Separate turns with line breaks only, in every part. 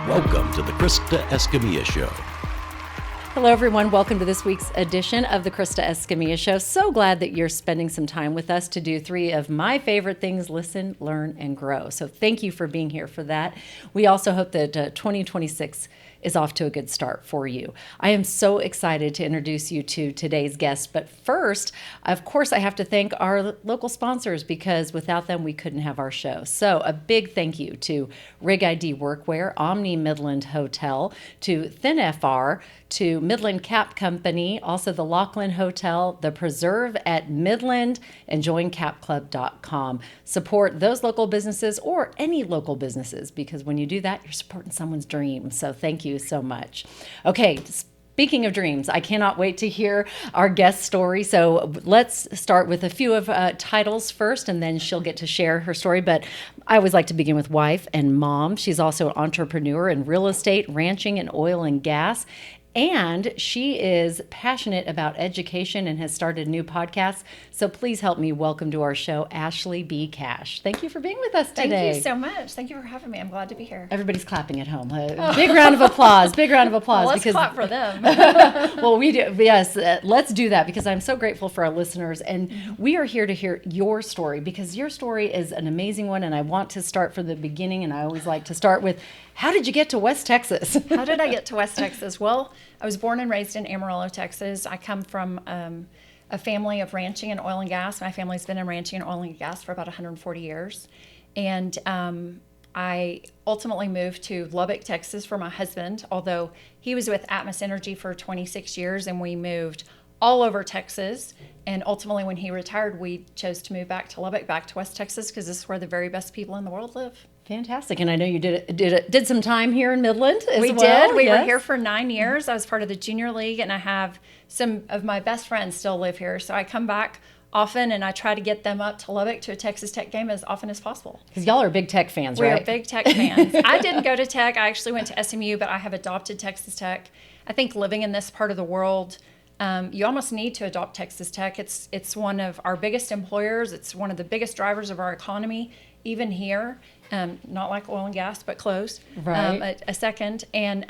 Welcome to the Krista Escamilla Show.
Hello, everyone. Welcome to this week's edition of the Krista Escamilla Show. So glad that you're spending some time with us to do three of my favorite things: listen, learn, and grow. So thank you for being here for that. We also hope that 2026 is off to a good start for you. I am so excited to introduce you to today's guest. But first, of course, I have to thank our local sponsors because without them, we couldn't have our show. So a big thank you to Rig ID Workwear, Omni Midland Hotel, to ThinFR, to Midland Cap Company, also the Laughlin Hotel, the Preserve at Midland, and joincapclub.com. Support those local businesses or any local businesses, because when you do that, you're supporting someone's dream. So thank you so much. Okay, speaking of dreams, I cannot wait to hear our guest story. So let's start with a few of titles first, and then she'll get to share her story. But I always like to begin with wife and mom. She's also an entrepreneur in real estate, ranching, and oil and gas. And she is passionate about education and has started a new podcast. So please help me welcome to our show, Ashley B. Cash. Thank you for being with us today.
Thank you so much. Thank you for having me. I'm glad to be here.
Everybody's clapping at home. Big round of applause. Big round of applause.
Well, let's clap for them.
Well, we do. Yes, let's do that because I'm so grateful for our listeners. And we are here to hear your story because your story is an amazing one. And I want to start from the beginning. And I always like to start with, how did you get to West Texas?
How did I get to West Texas? Well, I was born and raised in Amarillo, Texas. I come from a family of ranching and oil and gas. My family's been in ranching and oil and gas for about 140 years. And I ultimately moved to Lubbock, Texas for my husband, although he was with Atmos Energy for 26 years, and we moved all over Texas. And ultimately, when he retired, we chose to move back to Lubbock, back to West Texas, because this is where the very best people in the world live.
Fantastic. And I know you did some time here in Midland as well.
We did. We were here for 9 years. I was part of the junior league, and I have some of my best friends still live here. So I come back often, and I try to get them up to Lubbock to a Texas Tech game as often as possible.
Because y'all are big Tech fans,
right?
We
are big Tech fans. I didn't go to Tech. I actually went to SMU, but I have adopted Texas Tech. I think living in this part of the world, you almost need to adopt Texas Tech. It's one of our biggest employers. It's one of the biggest drivers of our economy, even here. Not like oil and gas, but close.
Right.
A second. And,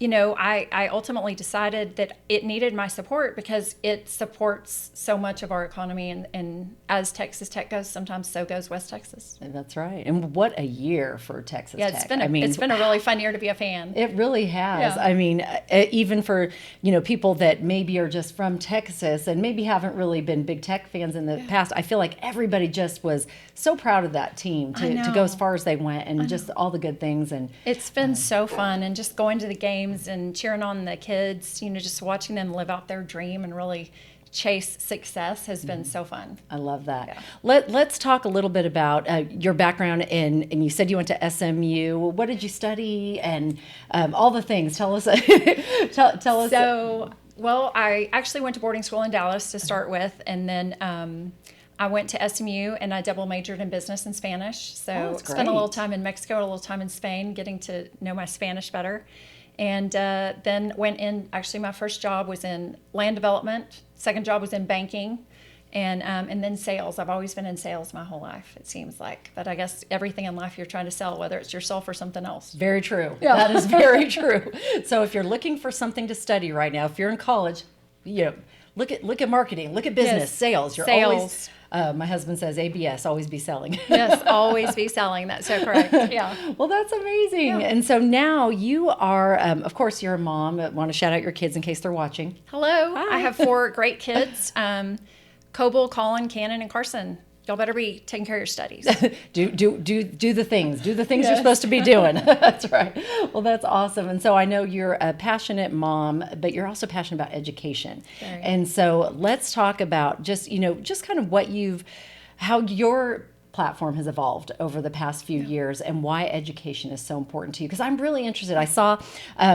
I ultimately decided that it needed my support because it supports so much of our economy. And as Texas Tech goes, sometimes so goes West Texas.
That's right. And what a year for Texas Tech.
It's been a really fun year to be a fan.
It really has.
Yeah.
I mean, even for, people that maybe are just from Texas and maybe haven't really been big Tech fans in the past, I feel like everybody just was so proud of that team to go as far as they went and just all the good things. And
it's been so fun, and just going to the games and cheering on the kids, just watching them live out their dream and really chase success has been so fun.
I love that.
Yeah.
Let's talk a little bit about your background and you said you went to SMU. What did you study and all the things? Tell us. tell us.
So, well, I actually went to boarding school in Dallas to start with, and then I went to SMU and I double majored in business and Spanish. So spent a little time in Mexico, a little time in Spain, getting to know my Spanish better. And then went in, actually my first job was in land development, second job was in banking, and then sales. I've always been in sales my whole life, it seems like. But I guess everything in life you're trying to sell, whether it's yourself or something else.
Very true. Yeah. That is very true. So if you're looking for something to study right now, if you're in college, look at marketing, look at business, sales. You're always... my husband says ABS, always be selling.
Yes, always be selling. That's so correct. Yeah.
Well, that's amazing. Yeah. And so now you are, of course, you're a mom. I want to shout out your kids in case they're watching.
Hello.
Hi.
I have 4 great kids, Coble, Colin, Cannon, and Carson. Y'all better be taking care of your studies.
do the things. Do the things you're supposed to be doing. That's right. Well, that's awesome. And so I know you're a passionate mom, but you're also passionate about education.
Very.
And so let's talk about just kind of how your platform has evolved over the past few years and why education is so important to you. Because I'm really interested. I saw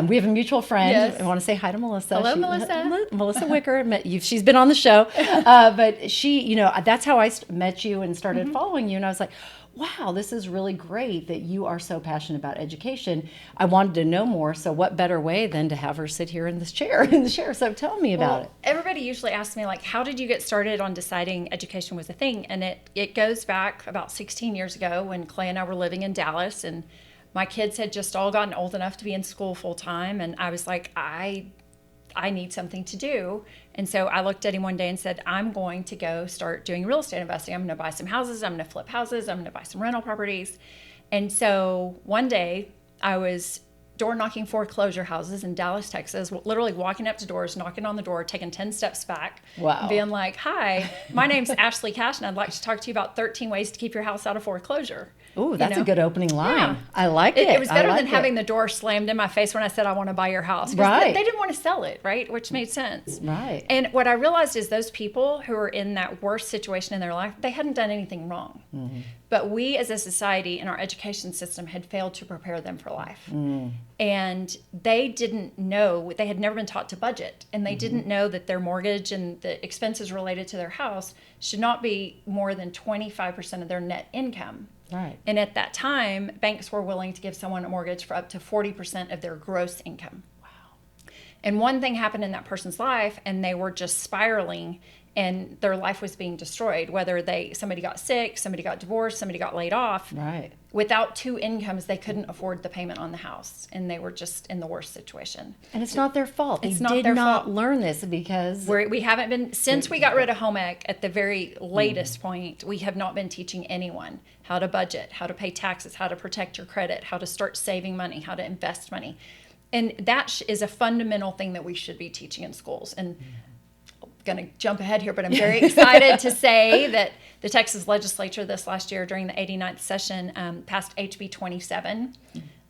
we have a mutual friend.
Yes.
I want to say hi to Melissa.
Hello, Melissa.
Melissa Wicker. She's been on the show. But she, that's how I met you and started following you. And I was like, wow, this is really great that you are so passionate about education. I wanted to know more, so what better way than to have her sit here in this chair, So tell me about it.
Everybody usually asks me, how did you get started on deciding education was a thing? And it goes back about 16 years ago when Clay and I were living in Dallas, and My kids had just all gotten old enough to be in school full time. And I was like, I need something to do. And so I looked at him one day and said, I'm going to go start doing real estate investing. I'm going to buy some houses. I'm going to flip houses. I'm going to buy some rental properties. And so one day I was door knocking foreclosure houses in Dallas, Texas, literally walking up to doors, knocking on the door, taking 10 steps back, being like, hi, my name's Ashley Cash, and I'd like to talk to you about 13 ways to keep your house out of foreclosure.
Oh, that's a good opening line. Yeah. I like it.
It was better than having the door slammed in my face when I said, I want to buy your house.
Right.
They didn't want to sell it, right? Which made sense.
Right.
And what I realized is those people who are in that worst situation in their life, they hadn't done anything wrong. Mm-hmm. But we as a society in our education system had failed to prepare them for life. Mm. And they didn't know, they had never been taught to budget. And they didn't know that their mortgage and the expenses related to their house should not be more than 25% of their net income.
Right.
And at that time, banks were willing to give someone a mortgage for up to 40% of their gross income. Wow. And one thing happened in that person's life, and they were just spiraling, and their life was being destroyed. Whether somebody got sick, somebody got divorced, somebody got laid off.
Right.
Without two incomes, they couldn't afford the payment on the house, and they were just in the worst situation.
And it's not their fault.
It's
they
not
did
their
not
fault.
Learn this because
we haven't been, since we got rid of home ec at the very latest point, we have not been teaching anyone how to budget, how to pay taxes, how to protect your credit, how to start saving money, how to invest money. And that is a fundamental thing that we should be teaching in schools. And I'm going to jump ahead here, but I'm very excited to say that the Texas legislature this last year during the 89th session passed HB 27.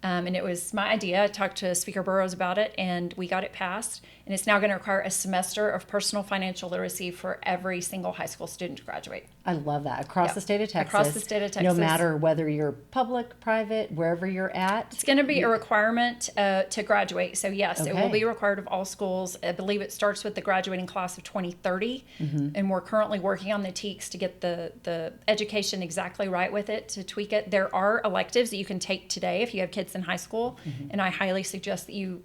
And it was my idea. I talked to Speaker Burrows about it, and we got it passed. And it's now going to require a semester of personal financial literacy for every single high school student to graduate.
I love that. Across the state of Texas.
Across the state of Texas.
No matter whether you're public, private, wherever you're at.
It's going to be a requirement to graduate. So yes, it will be required of all schools. I believe it starts with the graduating class of 2030. Mm-hmm. And we're currently working on the TEKS to get the education exactly right with it, to tweak it. There are electives that you can take today if you have kids in high school. Mm-hmm. And I highly suggest that you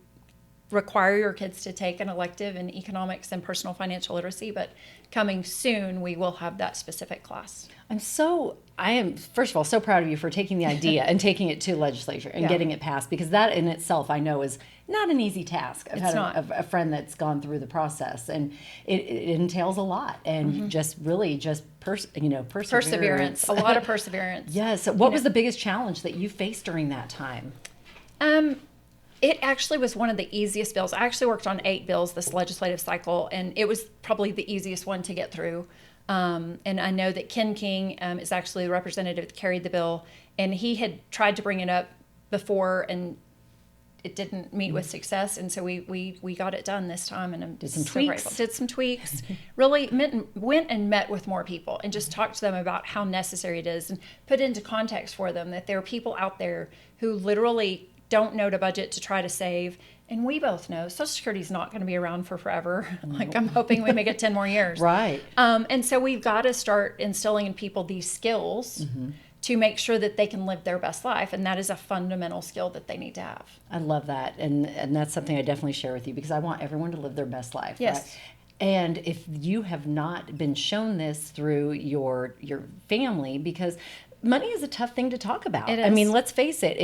require your kids to take an elective in economics and personal financial literacy, but coming soon we will have that specific class.
I am first of all so proud of you for taking the idea and taking it to legislature and getting it passed, because that in itself I know is not an easy task. I've had a friend that's gone through the process, and it entails a lot, and perseverance,
a lot of perseverance.
Yes. What was the biggest challenge that you faced during that time?
It actually was one of the easiest bills. I actually worked on 8 bills this legislative cycle, and it was probably the easiest one to get through. And I know that Ken King is actually the representative that carried the bill, and he had tried to bring it up before, and it didn't meet with success. And so we got it done this time, and I'm
did some
so
tweaks.
grateful. Did some tweaks. Really went and met with more people and just talked to them about how necessary it is, and put into context for them that there are people out there who literally don't know to budget, to try to save. And we both know Social Security is not going to be around for forever. Like, I'm hoping we make it 10 more years.
Right.
And so we've got to start instilling in people these skills to make sure that they can live their best life. And that is a fundamental skill that they need to have.
I love that. And that's something I definitely share with you, because I want everyone to live their best life.
Yes.
Right? And if you have not been shown this through your family, because money is a tough thing to talk about.
It is.
I mean, let's face it.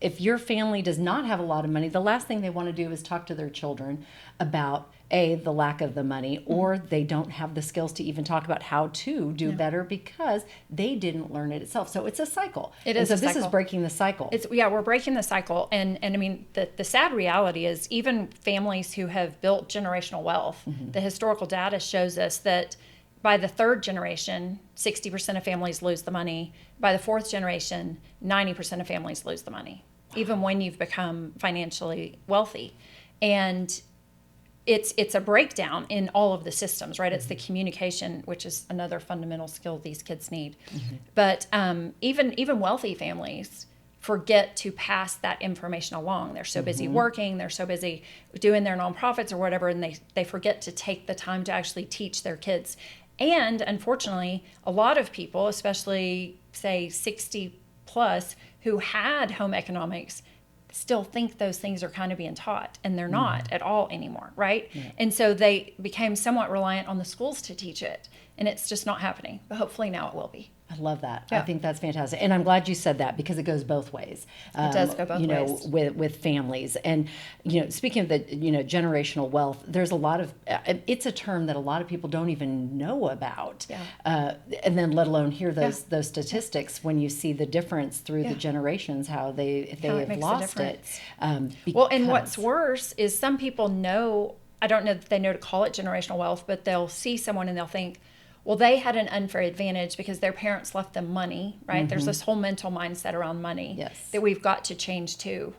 If your family does not have a lot of money, the last thing they want to do is talk to their children about the lack of the money, or they don't have the skills to even talk about how to do better because they didn't learn it itself. So it's a cycle.
It is.
And so this is breaking the cycle.
We're breaking the cycle. And I mean, the sad reality is, even families who have built generational wealth, the historical data shows us that by the third generation, 60% of families lose the money. By the fourth generation, 90% of families lose the money, even when you've become financially wealthy. And it's a breakdown in all of the systems, right? It's the communication, which is another fundamental skill these kids need. But even wealthy families forget to pass that information along. They're so busy working, they're so busy doing their nonprofits or whatever, and they forget to take the time to actually teach their kids. And unfortunately, a lot of people, especially say 60 plus, who had home economics, still think those things are kind of being taught, and they're not at all anymore, right? Yeah. And so they became somewhat reliant on the schools to teach it. and it's just not happening. But hopefully now it will be.
I love that.
Yeah.
I think that's fantastic. And I'm glad you said that because it goes both ways.
It does go both ways.
With families. And, speaking of the, generational wealth, there's a lot of, it's a term that a lot of people don't even know about.
Yeah.
And then let alone hear those statistics when you see the difference through the generations, how they have lost it.
Well, and what's worse is some people know, I don't know that they know to call it generational wealth, but they'll see someone and they'll think, well, they had an unfair advantage because their parents left them money, right? Mm-hmm. There's this whole mental mindset around money that we've got to change to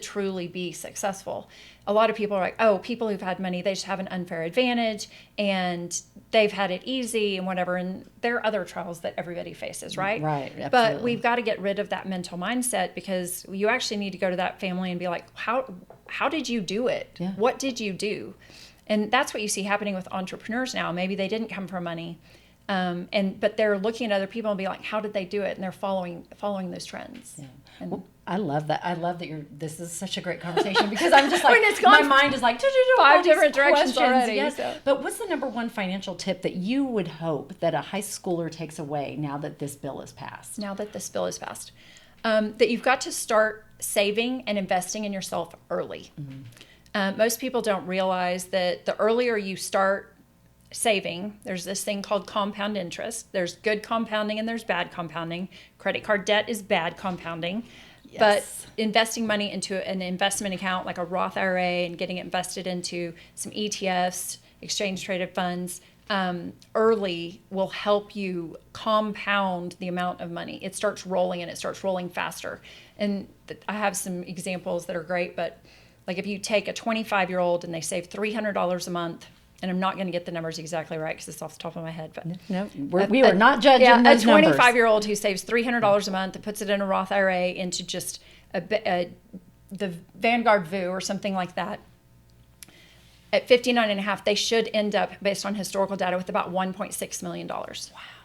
truly be successful. A lot of people are like, oh, people who've had money, they just have an unfair advantage and they've had it easy and whatever. And there are other trials that everybody faces, right?
Right, absolutely.
But we've got to get rid of that mental mindset because you actually need to go to that family and be like, how did you do it?
Yeah.
What did you do? And that's what you see happening with entrepreneurs now. Maybe they didn't come from money, but they're looking at other people and be like, how did they do it? And they're following those trends.
Yeah.
And,
well, I love that. I love that this is such a great conversation because I'm just like,
it's
my mind is like,
five different directions already.
Yes.
So.
But what's the number one financial tip that you would hope that a high schooler takes away now that this bill is passed?
That you've got to start saving and investing in yourself early. Mm-hmm. Most people don't realize that the earlier you start saving, there's this thing called compound interest. There's good compounding and there's bad compounding. Credit card debt is bad compounding. Yes. But investing money into an investment account like a Roth IRA and getting it invested into some ETFs, exchange traded funds, early will help you compound the amount of money. It starts rolling and it starts rolling faster. And I have some examples that are great, but like if you take a 25-year-old and they save $300 a month, and I'm not going to get the numbers exactly right because it's off the top of my head. But
no, we are not judging those numbers.
A 25-year-old who saves $300 a month and puts it in a Roth IRA into just the Vanguard VU or something like that. At 59 and a half, they should end up, based on historical data, with about $1.6 million. Wow.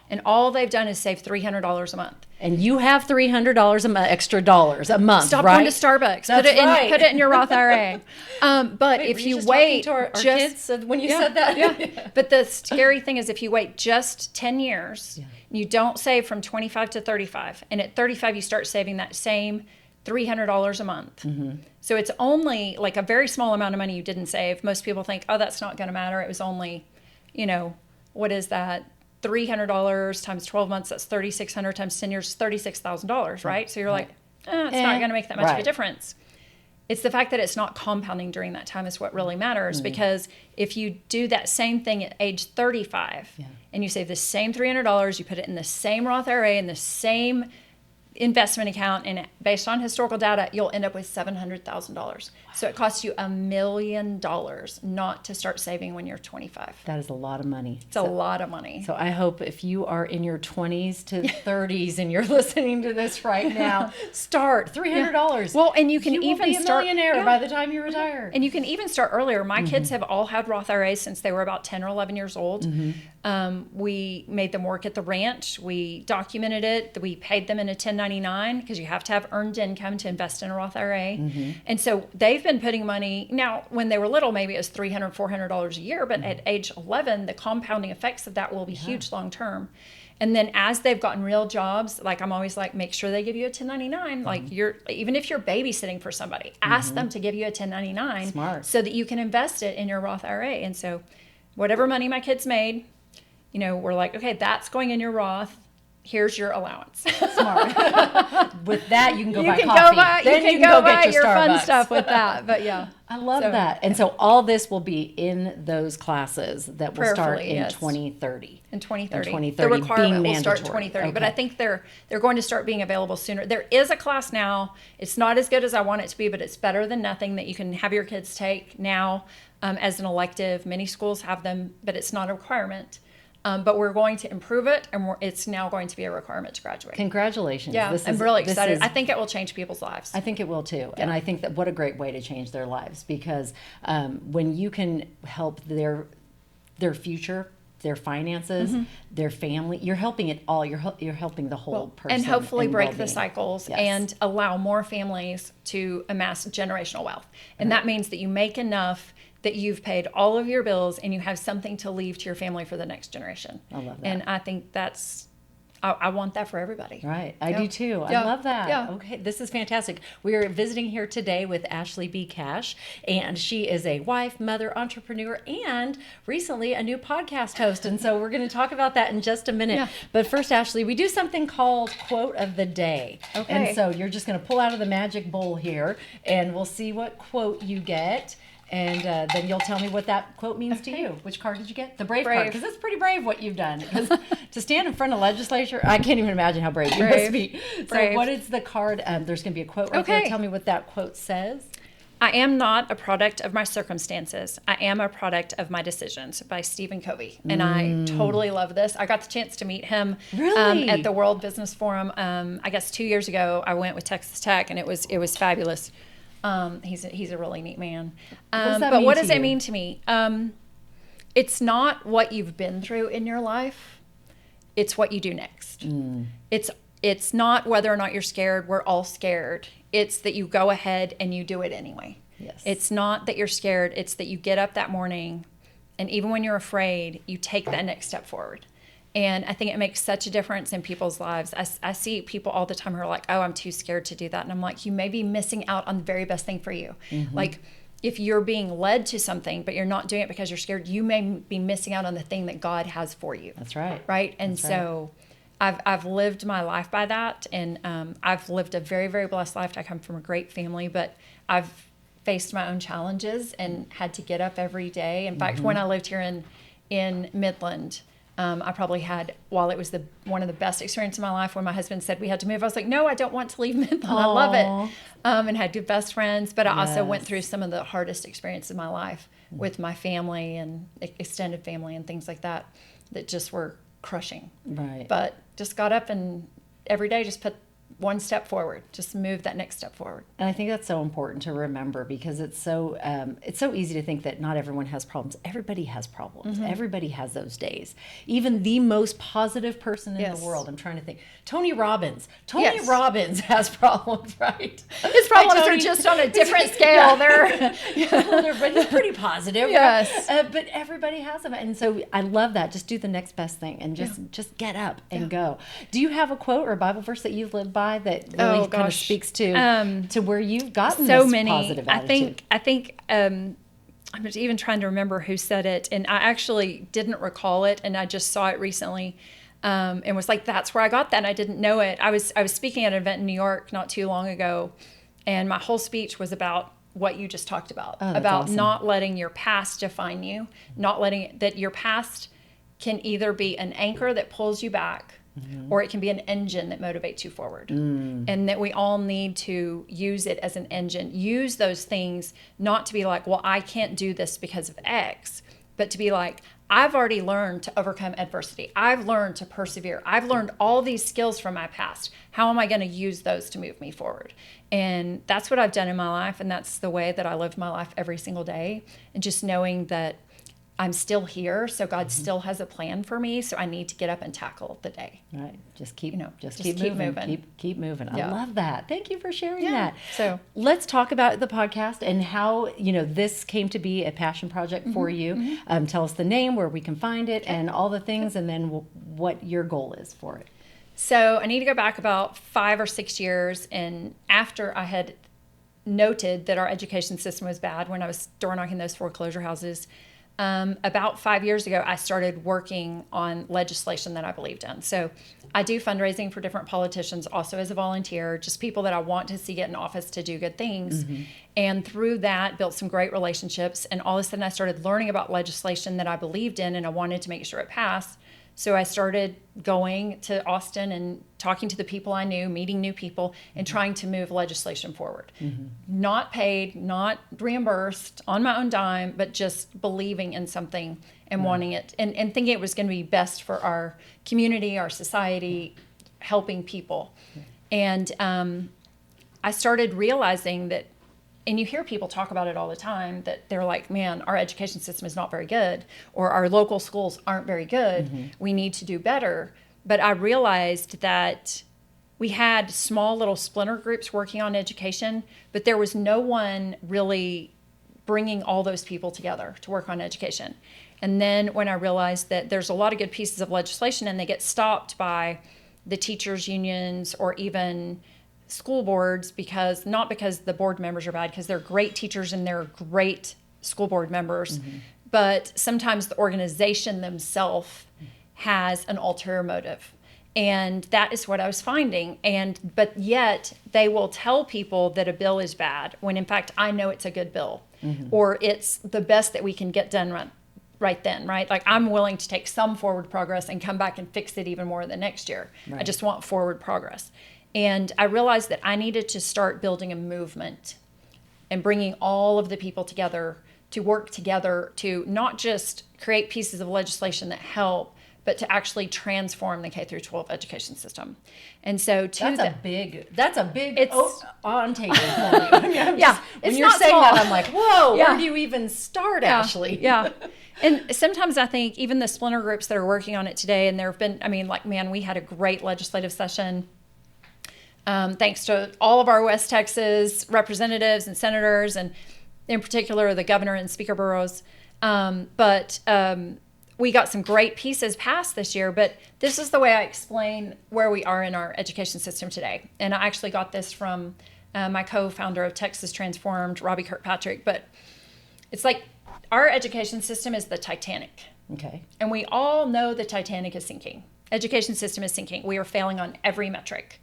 And all they've done is save $300 a month.
And you have $300 extra dollars a month,
Stop
right?
going to Starbucks.
That's right.
Put it in your Roth IRA. But if you wait,
to our kids when you said that.
Yeah. But the scary thing is, if you wait just 10 years, you don't save from 25 to 35, and at 35 you start saving that same $300 a month. Mm-hmm. So it's only like a very small amount of money you didn't save. Most people think, oh, that's not going to matter. It was only, what is that? $300 times 12 months, that's $3,600 times 10 years, $36,000, right? So you're like, it's not going to make that much of a difference. It's the fact that it's not compounding during that time is what really matters, because if you do that same thing at age 35 and you save the same $300, you put it in the same Roth IRA in the same investment account, and based on historical data, you'll end up with $700,000. Wow. So it costs you $1 million not to start saving when you're 25.
That is a lot of money.
It's a lot of money.
So I hope if you are in your 20s to 30s and you're listening to this right now, start $300.
Well, and you can
you
even
will be a millionaire by the time you retire.
And you can even start earlier. My kids have all had Roth IRAs since they were about 10 or 11 years old. We made them work at the ranch. We documented it. We paid them in a 1099 because you have to have earned income to invest in a Roth IRA. And so they've been putting money. Now, when they were little, maybe it was $300, $400 a year. But at age 11, the compounding effects of that will be huge long term. And then as they've gotten real jobs, like I'm always like, make sure they give you a 1099. Like even if you're babysitting for somebody, ask them to give you a 1099.
Smart.
So that you can invest it in your Roth IRA. And so whatever money my kids made, we're like, okay, that's going in your Roth. Here's your allowance.
Smart. With that, you can go buy
can
coffee.
You can go buy your fun stuff with that. But
I love that. And so all this will be in those classes that will start in 2030.
In 2030.
In 2030.
The requirement will start in
mandatory.
2030.
Okay.
But I think they're going to start being available sooner. There is a class now. It's not as good as I want it to be, but it's better than nothing that you can have your kids take now as an elective. Many schools have them, but it's not a requirement. But we're going to improve it, and it's now going to be a requirement to graduate.
Congratulations.
Yeah, I'm really excited. I think it will change people's lives.
I think it will too. Yeah. And I think that what a great way to change their lives, because when you can help their future, their finances, their family, you're helping it all. You're helping the whole person.
And hopefully break
well-being.
the cycles and allow more families to amass generational wealth. And that means that you make enough that you've paid all of your bills and you have something to leave to your family for the next generation.
I love that.
And I think I want that for everybody.
Right. I do too. I love that.
Yeah.
Okay. This is fantastic. We are visiting here today with Ashley B. Cash, and she is a wife, mother, entrepreneur, and recently a new podcast host. And so we're going to talk about that in just a minute.
Yeah.
But first, Ashley, we do something called Quote of the Day.
Okay.
And so you're just going to pull out of the magic bowl here, and we'll see what quote you get. And then you'll tell me what that quote means to you. Which card did you get? The brave card. Because it's pretty brave what you've done. Because to stand in front of legislature, I can't even imagine how brave you must be. So what is the card? There's going to be a quote right there. Tell me what that quote says.
I am not a product of my circumstances. I am a product of my decisions, by Stephen Covey. And I totally love this. I got the chance to meet him at the World Business Forum. I guess 2 years ago, I went with Texas Tech, and it was fabulous. He's a really neat man. What does that mean to me? It's not what you've been through in your life. It's what you do next. It's not whether or not you're scared. We're all scared. It's that you go ahead and you do it anyway.
Yes.
It's not that you're scared. It's that you get up that morning, and even when you're afraid, you take that next step forward. And I think it makes such a difference in people's lives. I see people all the time who are like, oh, I'm too scared to do that. And I'm like, you may be missing out on the very best thing for you. Like, if you're being led to something, but you're not doing it because you're scared, you may be missing out on the thing that God has for you.
That's right.
Right? And so I've lived my life by that. And I've lived a very, very blessed life. I come from a great family, but I've faced my own challenges and had to get up every day. In fact, when I lived here in Midland, I probably had, while it was one of the best experiences of my life, when my husband said we had to move, I was like, no, I don't want to leave Midland. I love it. And had good best friends. But I also went through some of the hardest experiences of my life with my family and extended family and things like that just were crushing.
Right.
But just got up and every day just put one step forward, just move that next step forward.
And I think that's so important to remember, because it's so easy to think that not everyone has problems. Everybody has problems. Everybody has those days. Even the most positive person in the world. I'm trying to think. Tony Robbins. Tony Robbins has problems, right?
His problems are just on a different scale.
But he's pretty positive.
Yes.
Right? But everybody has them. And so I love that. Just do the next best thing and just get up and go. Do you have a quote or a Bible verse that you've lived by that really kind of speaks to where you've gotten
so
this
many
positive attitude?
I think I'm just even trying to remember who said it, and I actually didn't recall it, and I just saw it recently, and was like, that's where I got that, and I didn't know it. I was speaking at an event in New York not too long ago, and my whole speech was about what you just talked about,
awesome.
Not letting your past define you, not letting that your past can either be an anchor that pulls you back, or it can be an engine that motivates you forward. And that we all need to use it as an engine. Use those things not to be like, well, I can't do this because of X, but to be like, I've already learned to overcome adversity. I've learned to persevere. I've learned all these skills from my past. How am I going to use those to move me forward? And that's what I've done in my life. And that's the way that I live my life every single day. And just knowing that I'm still here, so God still has a plan for me. So I need to get up and tackle the day.
Right. Just keep moving. Keep moving.
Yeah.
I love that. Thank you for sharing that.
So
let's talk about the podcast and how this came to be a passion project for you. Tell us the name, where we can find it, and all the things, and then what your goal is for it.
So I need to go back about 5 or 6 years, and after I had noted that our education system was bad when I was door knocking those foreclosure houses. About 5 years ago, I started working on legislation that I believed in. So I do fundraising for different politicians, also as a volunteer, just people that I want to see get in office to do good things. And through that, built some great relationships. And all of a sudden, I started learning about legislation that I believed in, and I wanted to make sure it passed. So I started going to Austin and talking to the people I knew, meeting new people, and trying to move legislation forward. Not paid, not reimbursed, on my own dime, but just believing in something and wanting it, and thinking it was going to be best for our community, our society, helping people. And I started realizing that, and you hear people talk about it all the time, that they're like, man, our education system is not very good, or our local schools aren't very good. We need to do better. But I realized that we had small little splinter groups working on education, but there was no one really bringing all those people together to work on education. And then when I realized that there's a lot of good pieces of legislation and they get stopped by the teachers' unions or even school boards not because the board members are bad, because they're great teachers and they're great school board members, but sometimes the organization themselves has an ulterior motive. And that is what I was finding. But yet they will tell people that a bill is bad when in fact I know it's a good bill, or it's the best that we can get done right then, right? Like I'm willing to take some forward progress and come back and fix it even more the next year. Right. I just want forward progress. And I realized that I needed to start building a movement and bringing all of the people together to work together to not just create pieces of legislation that help, but to actually transform the K through 12 education system. And so
that's a big on table for me.
Yeah.
When you're saying that, I'm like, whoa, where do you even start, Ashley?
Yeah. And sometimes I think even the splinter groups that are working on it today, and there have been, we had a great legislative session. Thanks to all of our West Texas representatives and senators, and in particular the governor and speaker boroughs. We got some great pieces passed this year, but this is the way I explain where we are in our education system today. And I actually got this from my co-founder of Texas Transformed, Robbie Kirkpatrick. But it's like our education system is the Titanic.
Okay.
And we all know the Titanic is sinking. Education system is sinking. We are failing on every metric.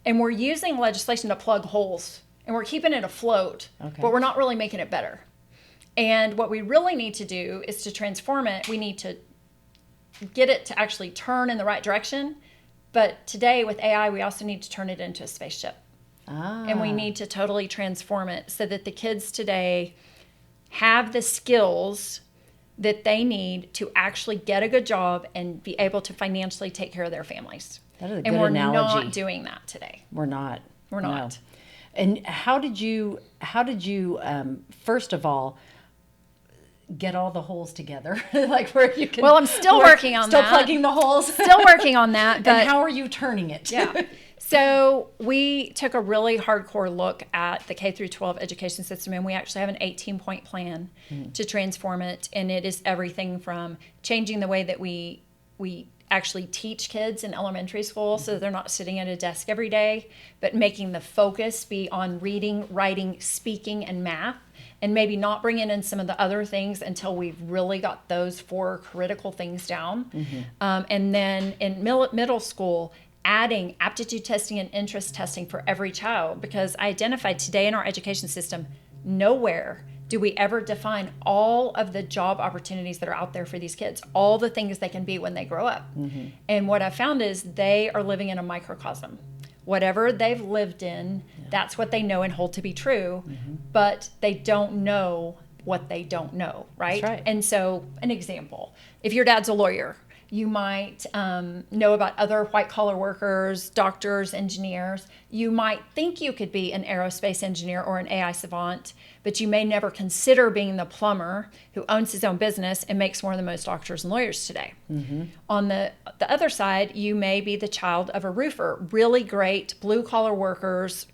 And we're using legislation to plug holes. And we're keeping it afloat. Okay. But we're not really making it better. And what we really need to do is to transform it. We need to get it to actually turn in the right direction. But today with AI, we also need to turn it into a spaceship. And we need to totally transform it so that the kids today have the skills that they need to actually get a good job and be able to financially take care of their families.
That is a good analogy.
And we're not doing that today.
We're not.
No.
And how did you first of all, get all the holes together? Like where you can.
Well, I'm still working on that.
Still plugging the holes.
Still working on that. But
and how are you turning it?
Yeah. So we took a really hardcore look at the K through 12 education system, and we actually have an 18-point plan to transform it. And it is everything from changing the way that we actually teach kids in elementary school so that they're not sitting at a desk every day, but making the focus be on reading, writing, speaking, and math, and maybe not bringing in some of the other things until we've really got those 4 critical things down. And then in middle school, adding aptitude testing and interest testing for every child, because I identified today in our education system, nowhere do we ever define all of the job opportunities that are out there for these kids, all the things they can be when they grow up. And what I found is they are living in a microcosm. Whatever they've lived in, that's what they know and hold to be true, but they don't know what they don't know, right?
That's right.
And so an example, if your dad's a lawyer, you might know about other white-collar workers, doctors, engineers. You might think you could be an aerospace engineer or an AI savant, but you may never consider being the plumber who owns his own business and makes more than most doctors and lawyers today. On the other side, you may be the child of a roofer, really great blue-collar workers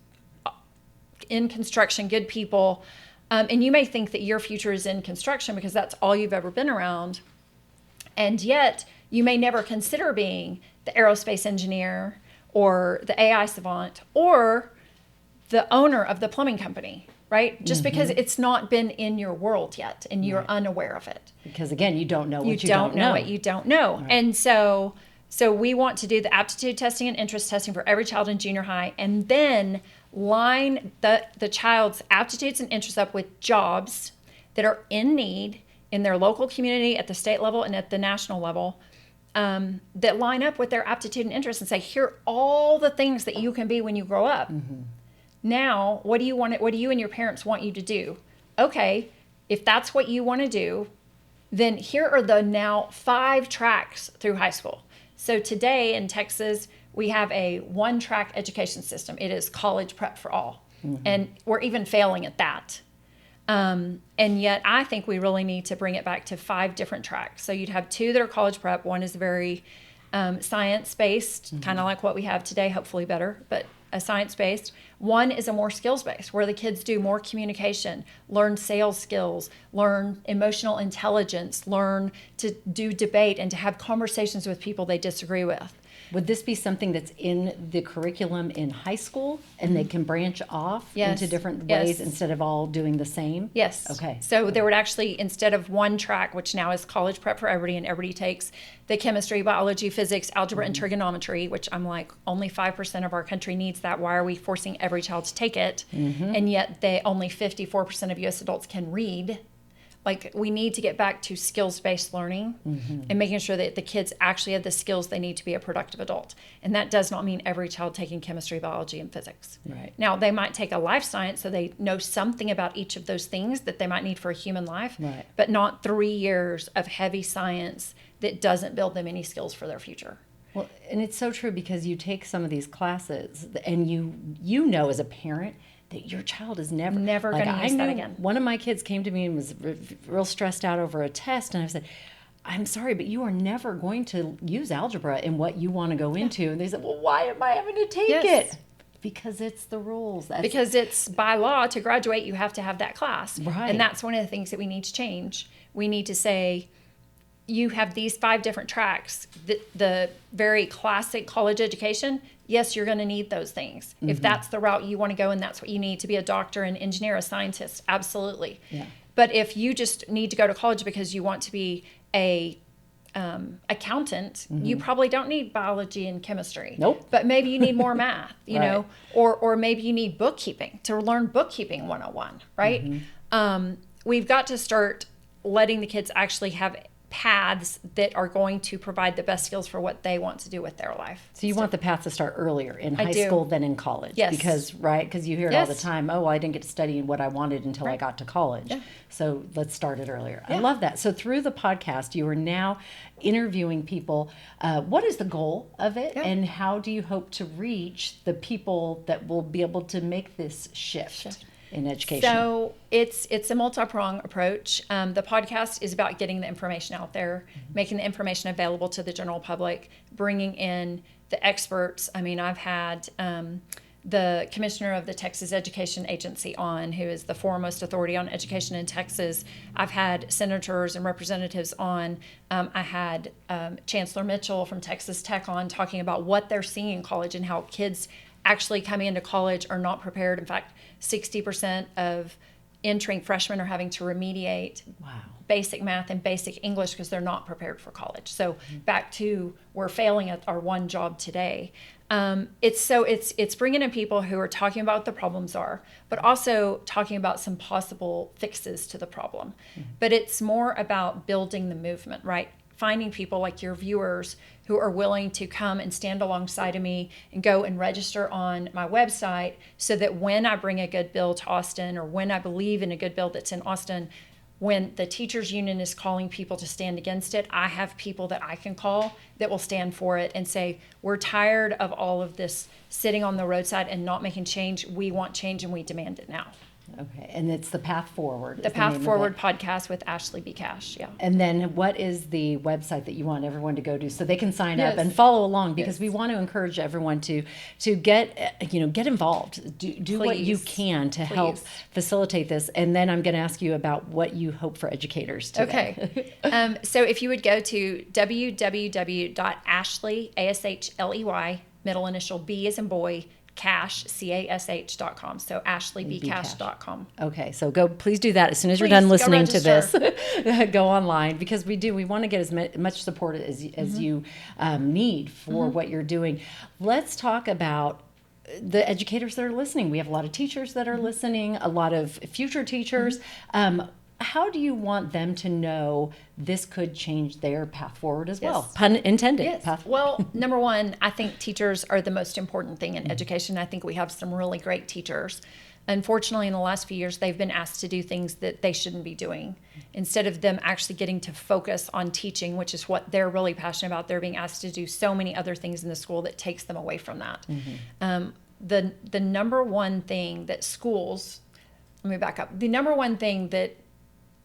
in construction, good people, and you may think that your future is in construction because that's all you've ever been around, and yet you may never consider being the aerospace engineer or the AI savant or the owner of the plumbing company, right? Just because it's not been in your world yet and you're unaware of it.
Because again, you don't know what
you don't know. What you don't know. Right. And so we want to do the aptitude testing and interest testing for every child in junior high, and then line the child's aptitudes and interests up with jobs that are in need in their local community, at the state level, and at the national level, that line up with their aptitude and interest, and say, here are all the things that you can be when you grow up. Now, what do you and your parents want you to do? Okay, if that's what you want to do, then here are the now 5 tracks through high school. So today in Texas, we have a 1-track education system. It is college prep for all. And we're even failing at that. And yet I think we really need to bring it back to 5 different tracks. So you'd have 2 that are college prep. One is very science-based, kind of like what we have today, hopefully better. But a science-based. One is a more skills-based, where the kids do more communication, learn sales skills, learn emotional intelligence, learn to do debate and to have conversations with people they disagree with.
Would this be something that's in the curriculum in high school and they can branch off into different ways instead of all doing the same?
Yes.
Okay.
So there would actually, instead of one track, which now is college prep for everybody, and everybody takes the chemistry, biology, physics, algebra, and trigonometry, which I'm like, only 5% of our country needs that. Why are we forcing every child to take it? And yet only 54% of U.S. adults can read. Like, we need to get back to skills-based learning and making sure that the kids actually have the skills they need to be a productive adult. And that does not mean every child taking chemistry, biology, and physics.
Right.
Now, they might take a life science, so they know something about each of those things that they might need for a human life, but not 3 years of heavy science that doesn't build them any skills for their future.
Well, and it's so true, because you take some of these classes and you know as a parent that your child is never
going to use that again.
One of my kids came to me and was real stressed out over a test, and I said, I'm sorry, but you are never going to use algebra in what you want to go into. And they said, well, why am I having to take it? Because it's the rules.
Because it's by law, to graduate, you have to have that class.
Right.
And that's one of the things that we need to change. We need to say, you have these 5 different tracks. The very classic college education, yes, you're going to need those things. If that's the route you want to go and that's what you need to be a doctor, an engineer, a scientist, absolutely.
Yeah.
But if you just need to go to college because you want to be a accountant, you probably don't need biology and chemistry.
Nope.
But maybe you need more math, you know, or maybe you need bookkeeping to learn bookkeeping 101, right? We've got to start letting the kids actually have paths that are going to provide the best skills for what they want to do with their life.
So you want the path to start earlier in high school than in college.
Yes.
Because you hear it all the time, oh, well, I didn't get to study what I wanted until I got to college.
Yeah.
So let's start it earlier. I love that. So through the podcast, you are now interviewing people. What is the goal of it, and how do you hope to reach the people that will be able to make this shift in education?
So it's a multi-pronged approach. The podcast is about getting the information out there, making the information available to the general public, bringing in the experts. I mean, I've had the commissioner of the Texas Education Agency on, who is the foremost authority on education in Texas. I've had senators and representatives on. I had Chancellor Mitchell from Texas Tech on, talking about what they're seeing in college and how kids actually coming into college are not prepared. In fact, 60% of entering freshmen are having to remediate basic math and basic English because they're not prepared for college. So back to, we're failing at our one job today. It's bringing in people who are talking about what the problems are, but also talking about some possible fixes to the problem. But it's more about building the movement, right? Finding people like your viewers who are willing to come and stand alongside of me and go and register on my website, so that when I bring a good bill to Austin, or when I believe in a good bill that's in Austin, when the teachers union is calling people to stand against it, I have people that I can call that will stand for it and say, we're tired of all of this sitting on the roadside and not making change. We want change and we demand it now.
Okay, and it's the Path Forward.
The Path Forward podcast with Ashley B. Cash,
And then what is the website that you want everyone to go to so they can sign up and follow along? Because we want to encourage everyone to get involved, do what you can to help facilitate this. And then I'm going to ask you about what you hope for educators today.
Okay. So if you would go to www.ashley, ASHLEY, middle initial B as in boy, Cash, CASH.com. So ashleybcash.com.
Okay, so please do that as soon as you're done listening to this. Go online, because we want to get as much support as you need for what you're doing. Let's talk about the educators that are listening. We have a lot of teachers that are listening, a lot of future teachers. How do you want them to know this could change their path forward as well? Pun intended.
Yes. Well, number one, I think teachers are the most important thing in education. I think we have some really great teachers. Unfortunately, in the last few years, they've been asked to do things that they shouldn't be doing. Instead of them actually getting to focus on teaching, which is what they're really passionate about, they're being asked to do so many other things in the school that takes them away from that. The number one thing that schools, let me back up. The number one thing that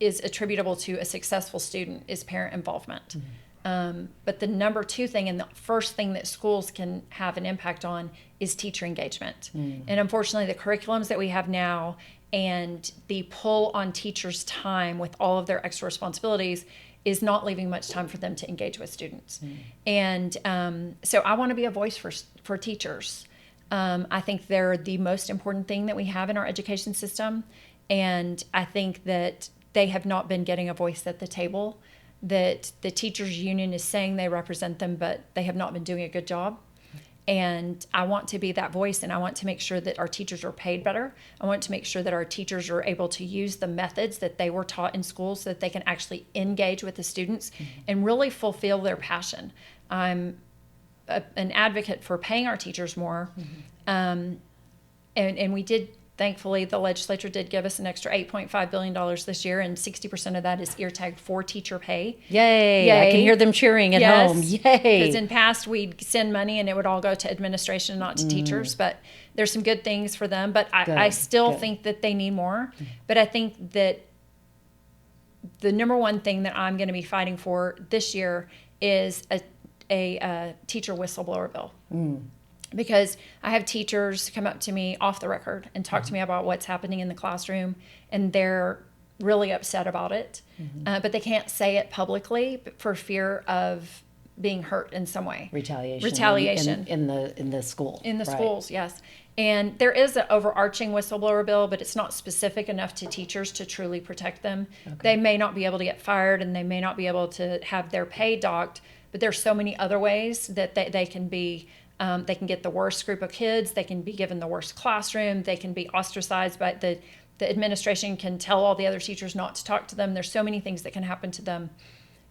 is attributable to a successful student is parent involvement. But the number two thing and the first thing that schools can have an impact on is teacher engagement. And unfortunately, the curriculums that we have now and the pull on teachers' time with all of their extra responsibilities is not leaving much time for them to engage with students. And so I want to be a voice for teachers. I think they're the most important thing that we have in our education system. And I think that they have not been getting a voice at the table, that the teachers union is saying they represent them, but they have not been doing a good job. And I want to be that voice, and I want to make sure that our teachers are paid better. I want to make sure that our teachers are able to use the methods that they were taught in school so that they can actually engage with the students and really fulfill their passion. I'm an advocate for paying our teachers more. And we did, thankfully, the legislature did give us an extra $8.5 billion this year, and 60% of that is ear tagged for teacher pay.
Yay. I can hear them cheering at home. Yay.
Because in past, we'd send money and it would all go to administration, not to teachers. But there's some good things for them. But I still think that they need more. But I think that the number one thing that I'm going to be fighting for this year is a teacher whistleblower bill. Because I have teachers come up to me off the record and talk to me about what's happening in the classroom, and they're really upset about it. But they can't say it publicly for fear of being hurt in some way.
Retaliation in the school.
In the schools, yes. And there is an overarching whistleblower bill, but it's not specific enough to teachers to truly protect them. They may not be able to get fired, and they may not be able to have their pay docked, but there's so many other ways that they can be. They can get the worst group of kids. They can be given the worst classroom. They can be ostracized by the administration can tell all the other teachers not to talk to them. There's so many things that can happen to them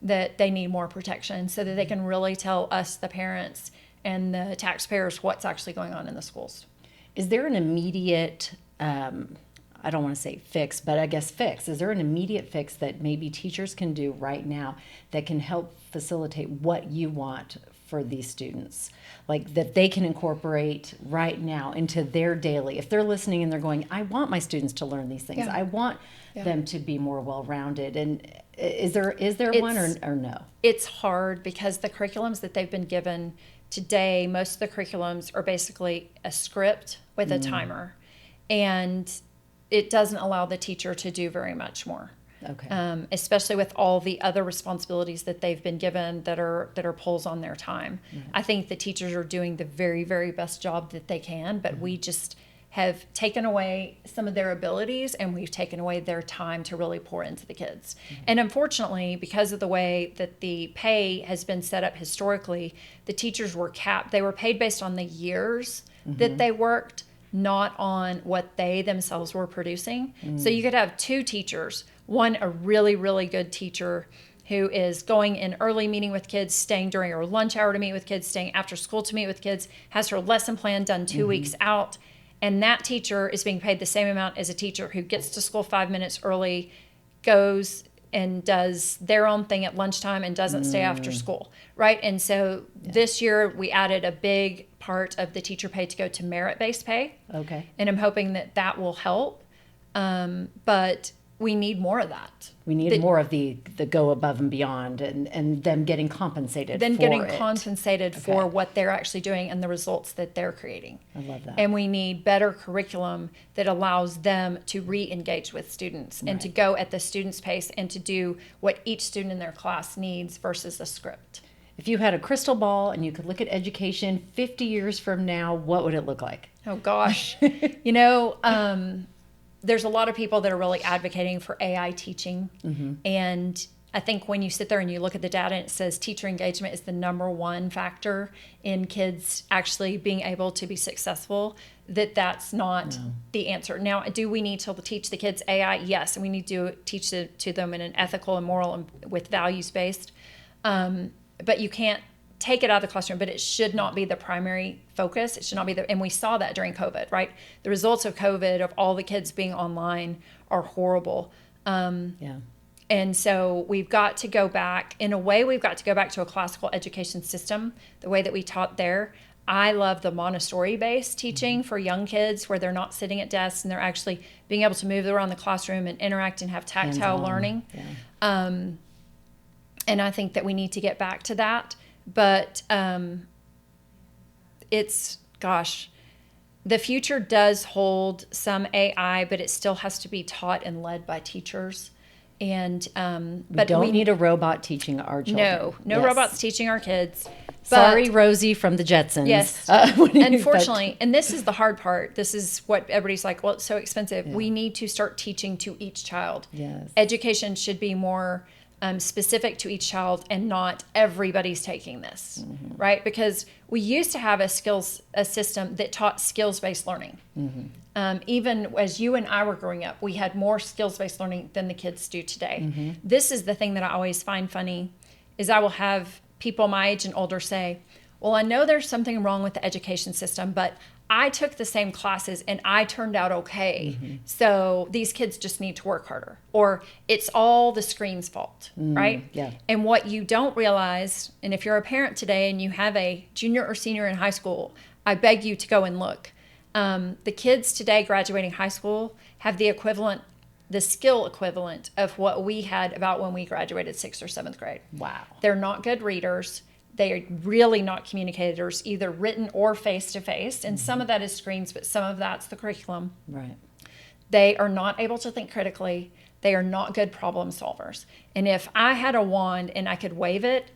that they need more protection so that they can really tell us, the parents and the taxpayers, what's actually going on in the schools.
Is there an immediate, I don't want to say fix, but I guess fix. Is there an immediate fix that maybe teachers can do right now that can help facilitate what you want for these students? Like that they can incorporate right now into their daily, if they're listening and they're going, I want my students to learn these things. I want them to be more well-rounded. And is there one or no?
It's hard because the curriculums that they've been given today, most of the curriculums are basically a script with a timer. And it doesn't allow the teacher to do very much more. Especially with all the other responsibilities that they've been given that are pulls on their time. I think the teachers are doing the very, very best job that they can, but we just have taken away some of their abilities, and we've taken away their time to really pour into the kids. And unfortunately, because of the way that the pay has been set up historically, the teachers were capped. They were paid based on the years that they worked, not on what they themselves were producing. So you could have two teachers, one a really, really good teacher who is going in early, meeting with kids, staying during her lunch hour to meet with kids, staying after school to meet with kids, has her lesson plan done 2 weeks out. And that teacher is being paid the same amount as a teacher who gets to school 5 minutes early, goes and does their own thing at lunchtime and doesn't stay after school, right? And so this year we added a big part of the teacher pay to go to merit-based pay. And I'm hoping that that will help. But we need more of that.
We need more of the go above and beyond and them getting compensated
for what they're actually doing and the results that they're creating.
I love that.
And we need better curriculum that allows them to re-engage with students and to go at the student's pace and to do what each student in their class needs versus a script.
If you had a crystal ball and you could look at education 50 years from now, what would it look like?
Oh, gosh. There's a lot of people that are really advocating for AI teaching. And I think when you sit there and you look at the data and it says teacher engagement is the number one factor in kids actually being able to be successful, that's not the answer. Now, do we need to teach the kids AI? Yes, and we need to teach it to them in an ethical and moral and with values-based. But you can't take it out of the classroom, but it should not be the primary focus. It should not be and we saw that during COVID, right? The results of COVID, of all the kids being online, are horrible. And so we've got to go back, in a way, we've got to go back to a classical education system, the way that we taught there. I love the Montessori-based teaching for young kids where they're not sitting at desks and they're actually being able to move around the classroom and interact and have tactile learning. And I think that we need to get back to that. But the future does hold some AI, but it still has to be taught and led by teachers. And
but we need a robot teaching our children.
No robots teaching our kids.
Sorry, Rosie from the Jetsons.
Yes. Unfortunately, and this is the hard part. This is what everybody's like, well, it's so expensive. Yeah. We need to start teaching to each child.
Yes.
Education should be more specific to each child, and not everybody's taking this, right? Because we used to have a system that taught skills-based learning. Even as you and I were growing up, we had more skills-based learning than the kids do today. This is the thing that I always find funny, is I will have people my age and older say, well, I know there's something wrong with the education system, but I took the same classes and I turned out okay. So these kids just need to work harder, or it's all the screen's fault, right?
Yeah.
And what you don't realize, and if you're a parent today and you have a junior or senior in high school, I beg you to go and look. The kids today graduating high school have the skill equivalent of what we had about when we graduated 6th or 7th grade.
Wow.
They're not good readers. They are really not communicators, either written or face-to-face. And some of that is screens, but some of that's the curriculum.
Right.
They are not able to think critically. They are not good problem solvers. And if I had a wand and I could wave it,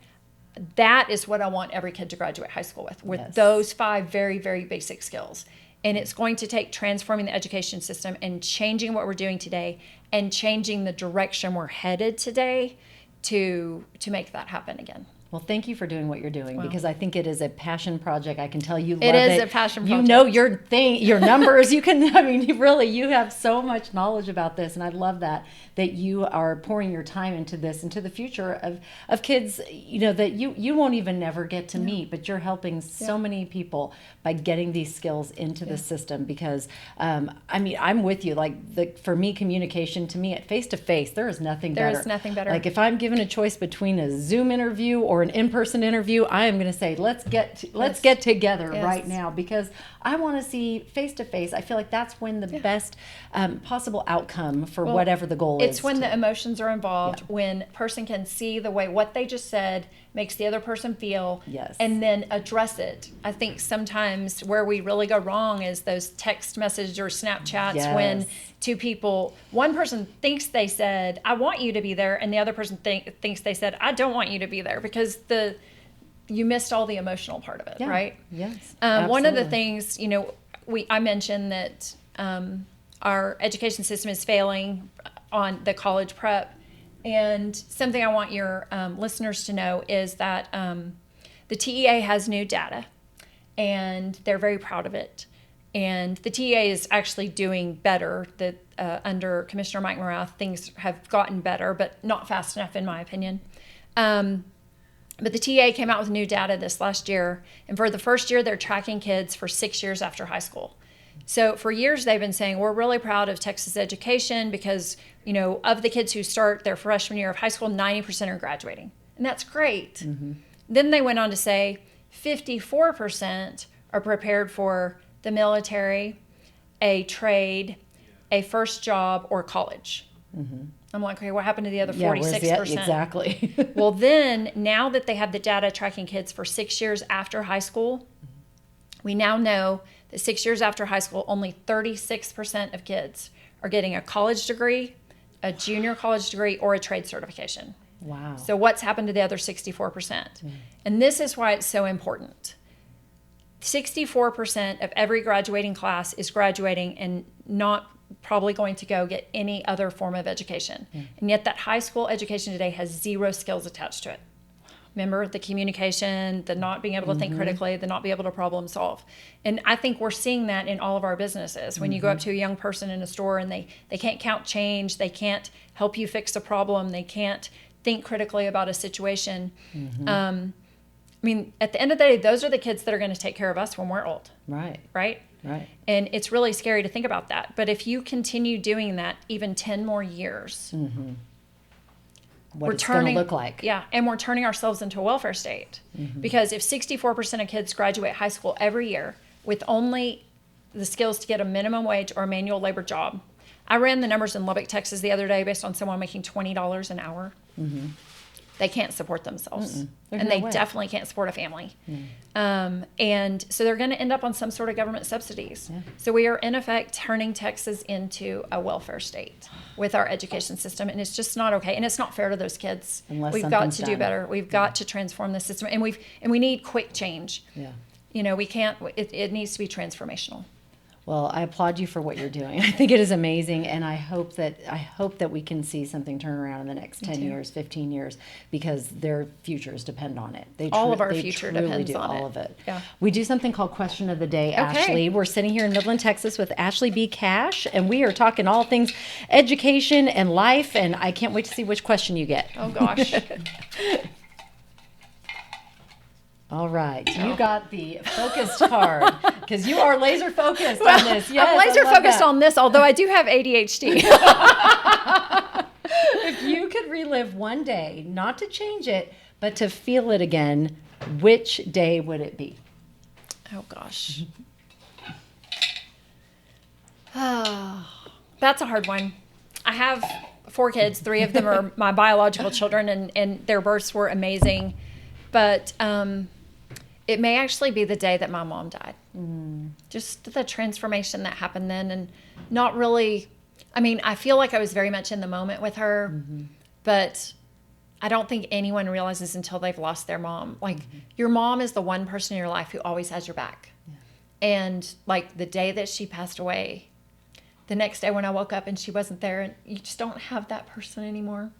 that is what I want every kid to graduate high school with those 5 very, very basic skills. And it's going to take transforming the education system and changing what we're doing today and changing the direction we're headed today to make that happen again.
Well, thank you for doing what you're doing, because I think it is a passion project. I can tell you love
it.
It
is a passion project.
You know your numbers. You have so much knowledge about this, and I love that you are pouring your time into this, into the future of kids, that you won't even never get to meet, but you're helping so many people by getting these skills into the system. Because, I'm with you. For me, communication, to me, at face-to-face, there is nothing better.
There is nothing better.
Like, if I'm given a choice between a Zoom interview or an in-person interview, I am going to say, let's get together right now, because I want to see face-to-face. I feel like that's when the best possible outcome for whatever the goal is.
It's when the emotions are involved, when a person can see the way what they just said makes the other person feel, and then address it. I think sometimes where we really go wrong is those text messages or Snapchats when one person thinks they said, I want you to be there, and the other person thinks they said, I don't want you to be there, because you missed all the emotional part of it, right?
Yes.
One of the things, I mentioned that our education system is failing on the college prep. And something I want your listeners to know is that the TEA has new data, and they're very proud of it. And the TEA is actually doing better. Under Commissioner Mike Morath, things have gotten better, but not fast enough, in my opinion. But the TEA came out with new data this last year, and for the first year, they're tracking kids for 6 years after high school. So for years, they've been saying, we're really proud of Texas education because, of the kids who start their freshman year of high school, 90% are graduating. And that's great. Then they went on to say 54% are prepared for the military, a trade, a first job, or college. I'm like, okay, what happened to the other 46%?
Exactly.
Well, then, now that they have the data tracking kids for 6 years after high school, we now know that 6 years after high school, only 36% of kids are getting a college degree, a junior college degree, or a trade certification.
Wow.
So what's happened to the other 64%? And this is why it's so important. 64% of every graduating class is graduating and not probably going to go get any other form of education. And yet that high school education today has 0 skills attached to it. Remember, the communication, the not being able to think critically, the not be able to problem solve. And I think we're seeing that in all of our businesses. When you go up to a young person in a store and they can't count change, they can't help you fix a problem, they can't think critically about a situation. At the end of the day, those are the kids that are going to take care of us when we're old.
Right.
Right?
Right.
And it's really scary to think about that. But if you continue doing that even 10 more years,
what it's going to look like.
Yeah, and we're turning ourselves into a welfare state. Because if 64% of kids graduate high school every year with only the skills to get a minimum wage or a manual labor job, I ran the numbers in Lubbock, Texas the other day based on someone making $20 an hour. they can't support themselves.
There's
And
no
they
way.
definitely can't support a family. And so they're going to end up on some sort of government subsidies. So we are, in effect, turning Texas into a welfare state with our education system. And it's just not okay. And it's not fair to those kids.
Unless
We've got
something's
to do
done.
better. We've got to transform the system. And we need quick change.
Yeah.
You know, we can't, it needs to be transformational.
Well, I applaud you for what you're doing. I think it is amazing, and I hope that we can see something turn around in the next 10 years, 15 years, because their futures depend on it.
All of our future
truly
depends
do,
on
all
it.
of it.
Yeah.
We do something called Question of the Day,
Okay.
Ashley. We're sitting here in Midland, Texas with Ashley B. Cash, and we are talking all things education and life, and I can't wait to see which question you get.
Oh, gosh.
All right, you got the focused card because you are laser focused on this. Yes,
I'm laser
I love
focused
that.
on this, although I do have ADHD.
If you could relive one day, not to change it, but to feel it again, which day would it be?
Oh, gosh. Oh, that's a hard one. I have 4 kids. 3 of them are my biological children, and their births were amazing. But it may actually be the day that my mom died. Just the transformation that happened then, and not really, I mean, I feel like I was very much in the moment with her, but I don't think anyone realizes until they've lost their mom. Like, your mom is the one person in your life who always has your back. And like the day that she passed away, the next day when I woke up and she wasn't there, and you just don't have that person anymore,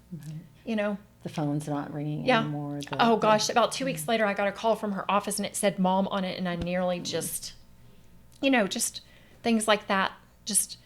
you know?
The phone's not ringing
Yeah.
anymore.
Oh gosh, about 2 weeks later, I got a call from her office and it said mom on it. And I nearly just, you know, just things like that, just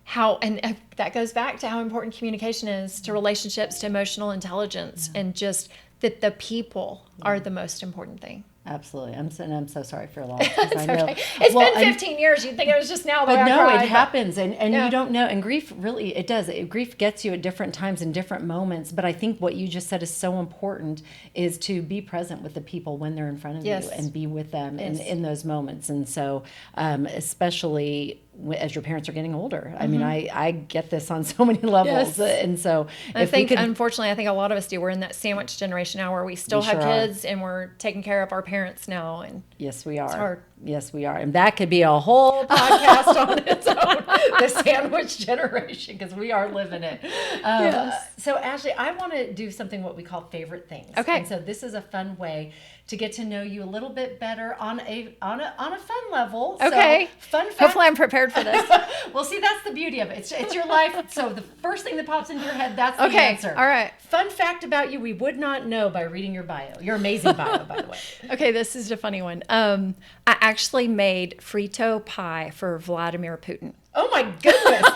how, and that goes back to how important communication is to relationships, to emotional intelligence, and just that the people are the most important thing.
Absolutely. I'm so sorry for your loss. 'Cause I know.
Okay. It's
Well,
been 15 years. You'd think it was just now that
But
I
no,
cried,
it happens, and
Yeah.
you don't know. And grief really, it does. Grief gets you at different times and different moments. But I think what you just said is so important: is to be present with the people when they're in front of
Yes.
you and be with them
Yes.
in those moments. And so, especially as your parents are getting older, I mean, I get this on so many levels.
Yes.
And so,
I
if we
think,
could,
unfortunately, I think a lot of us do. We're in that sandwich generation now where we still
We
have
sure are.
kids and we're taking care of our parents now. And
yes, we are.
hard.
Yes, we are. And that could be a whole podcast on its own, the sandwich generation, because we are living it.
Yes.
So, Ashley, I want to do something what we call favorite things.
Okay.
And so this is a fun way to get to know you a little bit better on a fun level.
Okay.
So, fun fact.
hopefully I'm prepared for this.
Well, see, that's the beauty of it. It's your life. So the first thing that pops into your head, that's the
Okay.
answer.
All right.
Fun fact about you we would not know by reading your bio. Your amazing bio, by the way.
Okay, this is a funny one. I actually made Frito pie for Vladimir Putin.
Oh my goodness.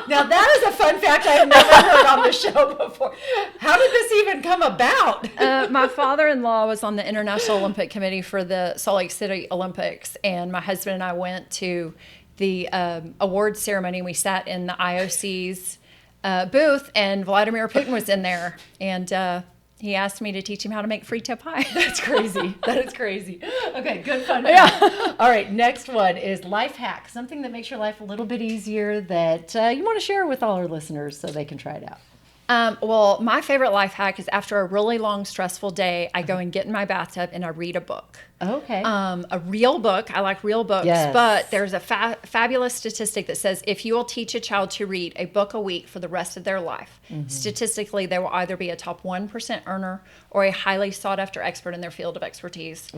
Now that is a fun fact I have never heard on the show before. How did this even come about?
My father-in-law was on the International Olympic Committee for the Salt Lake City Olympics, and my husband and I went to the award ceremony. We sat in the IOC's booth, and Vladimir Putin was in there, and he asked me to teach him how to make Frito pie.
That's crazy. That is crazy. Okay, good fun fact. All right, next one is life hack. Something that makes your life a little bit easier that you want to share with all our listeners so they can try it out.
Well, my favorite life hack is after a really long, stressful day, I go and get in my bathtub and I read a book.
Okay.
A real book. I like real books,
Yes.
but there's a fabulous statistic that says if you will teach a child to read a book a week for the rest of their life, statistically, they will either be a top 1% earner or a highly sought after expert in their field of expertise.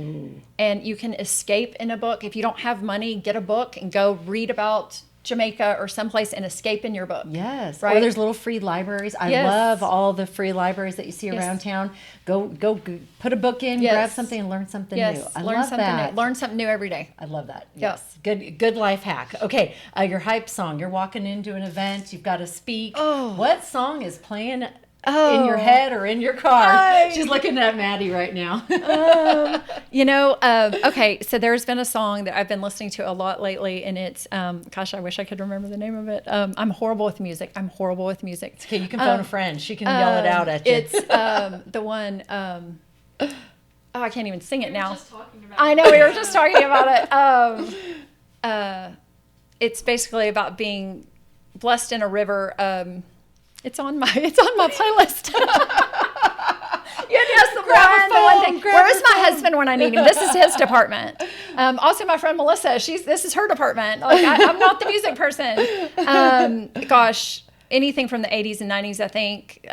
And you can escape in a book. If you don't have money, get a book and go read about Jamaica or someplace and escape in your book.
Yes.
Right?
Or there's little free libraries. I
Yes.
love all the free libraries that you see
Yes.
around town. Go put a book in,
Yes.
grab something, and learn something
Yes,
new. I
learn
love
something
that.
new. Learn something new every day.
I love that.
Yeah.
Yes. Good life hack. Okay. Your hype song. You're walking into an event. You've got to speak.
Oh.
What song is playing in your head or in your car? She's looking at Maddie right now.
Okay, so there's been a song that I've been listening to a lot lately, and it's, gosh, I wish I could remember the name of it. I'm horrible with music.
Okay, you can phone a friend. She can yell it out at you.
It's the one, I can't even sing it now. I know, we were just talking about it. It's basically about being blessed in a river. It's on my playlist. You the one thing.
Grab
Where's
your
my
phone.
husband when I need him? This is his department. Also, my friend Melissa, this is her department. Like, I'm not the music person. Gosh, anything from the 80s and 90s, I think,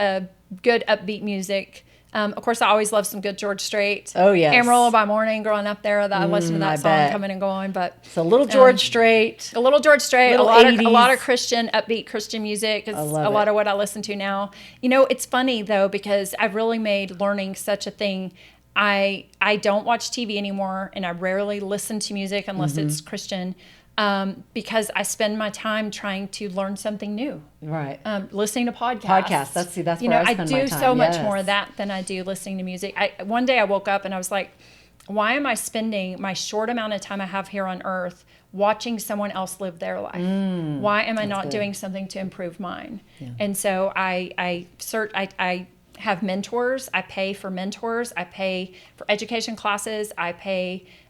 good upbeat music. Of course, I always love some good George Strait.
Oh, yes.
Amarillo by Morning, growing up there. I listened to that
I
song
bet.
coming and going. But
So little George Strait.
a little George Strait,
Little
a lot
80s.
of Christian, upbeat Christian music is
love
a lot
it.
of what I listen to now. You know, it's funny though, because I've really made learning such a thing. I don't watch TV anymore, and I rarely listen to music unless it's Christian, because I spend my time trying to learn something new.
Right.
Listening to podcasts.
That's
you
where
know,
I spend my
do
time.
so much
Yes.
more of that than I do listening to music. One day I woke up and I was like, why am I spending my short amount of time I have here on earth watching someone else live their life? Why am I not doing something to improve mine? Yeah. And so I have mentors. I pay for mentors. I pay for education classes. I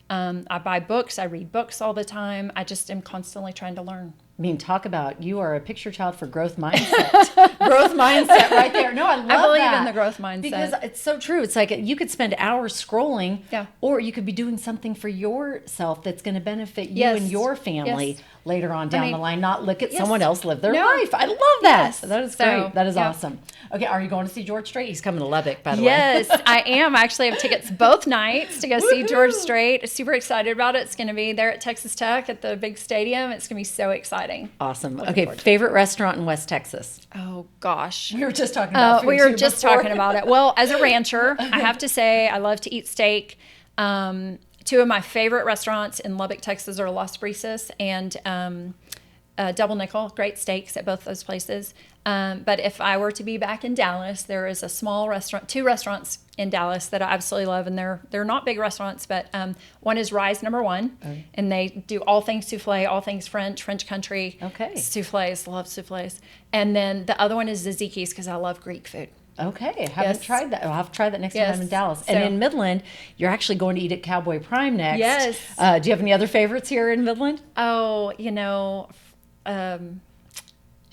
buy books. I read books all the time. I just am constantly trying to learn.
I mean, talk about, you are a picture child for growth mindset. Growth mindset right there. No, I love that.
I believe in the growth mindset.
Because it's so true. It's like you could spend hours scrolling,
Yeah.
or you could be doing something for yourself that's going to benefit you
Yes.
and your family
Yes.
later on down the line. Not look at
Yes.
someone else live their
No.
life. I love that.
Yes.
That is
So,
great. That is
yeah.
awesome. Okay, are you going to see George Strait? He's coming to Lubbock, by the way.
Yes, I am. I actually have tickets both nights to go see George Strait. Super excited about it. It's going to be there at Texas Tech at the big stadium. It's going to be so exciting.
Awesome. Okay, favorite restaurant in West Texas?
Oh, gosh.
We were just talking about food
We were
too
just
before.
talking about it. Well, as a rancher, I have to say I love to eat steak. Two of my favorite restaurants in Lubbock, Texas are Las Brisas and Double Nickel. Great steaks at both those places. But if I were to be back in Dallas, there is a small restaurant, two restaurants in Dallas that I absolutely love, and they're not big restaurants, but one is Rise Number One, and they do all things souffle, all things French country.
Okay.
Souffles, love souffles. And then the other one is Tzatziki's because I love Greek food.
Okay, I haven't
Yes.
tried that. I'll have to try that next time
Yes.
I'm in Dallas.
So-
And in Midland, you're actually going to eat at Cowboy Prime next.
Yes.
Do you have any other favorites here in Midland?
Oh,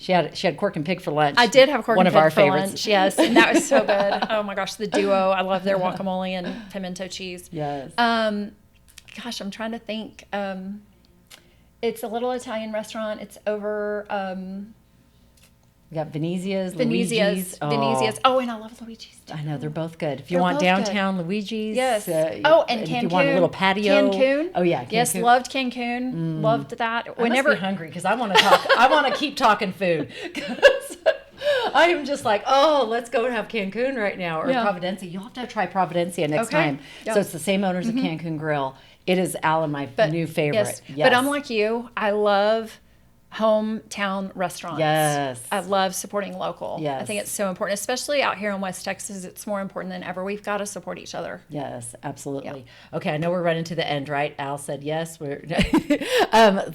She had pork and pig for lunch.
I did have corn
One
and
of
pig
our
for
favorites.
lunch. Yes, and that was so good. Oh my gosh, the duo. I love their guacamole and pimento cheese.
Yes.
Gosh, I'm trying to think. It's a little Italian restaurant. It's over
We got Venezia's,
Venezia's.
Luigi's.
Venezia's. Oh, and I love Luigi's.
I know, they're both good. If you
They're
want
both
downtown Luigi's.
Yes. And
if
Cancun.
you want a little patio.
Cancun.
Oh, yeah.
Yes,
Cancun.
loved Cancun. Loved that.
I must be hungry because I want to talk. I want to keep talking food. 'Cause I am just like, oh, let's go and have Cancun right now, or
Yeah.
Providencia. You'll have to try Providencia next
Okay.
time.
Yeah.
So it's the same owners of Cancun Grill. It is Al and my new favorite.
Yes. But I'm like you. I love hometown restaurants.
Yes.
I love supporting local.
Yes.
I think it's so important, especially out here in West Texas. It's more important than ever. We've got to support each other.
Yes, absolutely. Okay, I know we're running to the end, right? Al said yes. We're